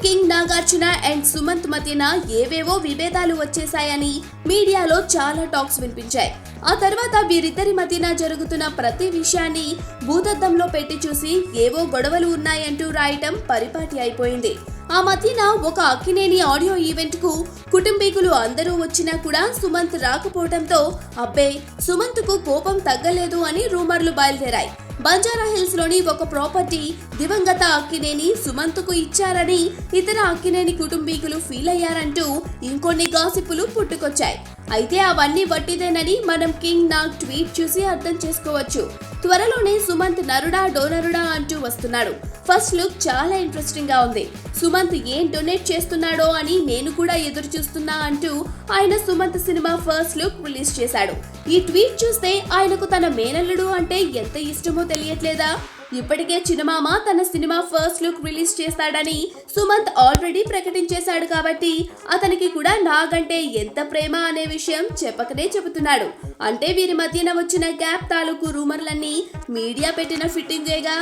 King Nagarjuna and Sumanth మధ్యన ఏవేవో విభేదాలు వచ్చేశాయని మీడియాలో చాలా టాక్స్ వినిపించాయి. ఆ తర్వాత వీరిద్దరి మధ్యన జరుగుతున్న ప్రతి విషయాన్ని భూతద్దంలో పెట్టి చూసి ఏవో గొడవలు ఉన్నాయంటూ రాయటం పరిపాటి అయిపోయింది. ఆ మధ్యన ఒక అక్కినేని ఆడియో ఈవెంట్ కు కుటుంబీకులు అందరూ వచ్చినా కూడా సుమంత్ రాకపోవడంతో అబ్బే సుమంత్ కు కోపం తగ్గలేదు అని రూమర్లు బయలుదేరాయి. బంజారా హిల్స్ లోని ఒక ప్రాపర్టీ దివంగత అక్కినేని సుమంత్ కు ఇచ్చారని ఇతర అక్కినేని కుటుంబీకులు ఫీల్ అయ్యారంటూ ఇంకొన్ని గాసిపులు పుట్టుకొచ్చాయి. అయితే అవన్నీ వట్టిదేనని మనం కింగ్ నాగ్ ట్వీట్ చూసి అర్థం చేసుకోవచ్చు. త్వరలోనే సుమంత్ నరుడా డోనరుడా అంటూ వస్తున్నాడు. ఫస్ట్ లుక్ చాలా ఇంట్రెస్టింగ్ గా ఉంది. సుమంత్ ఏం డొనేట్ చేస్తున్నాడో అని నేను కూడా ఎదురు చూస్తున్నా అంటూ ఆయన Sumanth cinema first look release చేశాడు. ఈ ట్వీట్ చూస్తే ఆయనకు తన మేనల్లుడు అంటే ఎంత ఇష్టమో తెలియట్లేదా? ఇప్పటికే చిన్నమామ తన సినిమా ఫస్ట్ లుక్ రిలీజ్ చేస్తాడని సుమంత్ ఆల్రెడీ ప్రకటించేశాడు కాబట్టి అతనికి కూడా నాగంటే ఎంత ప్రేమ అనే విషయం చెప్పకనే చెబుతున్నాడు. అంటే వీరి మధ్యన వచ్చిన గ్యాప్ తాలూకు రూమర్లన్నీ మీడియా పెట్టిన ఫిట్టింగేగా.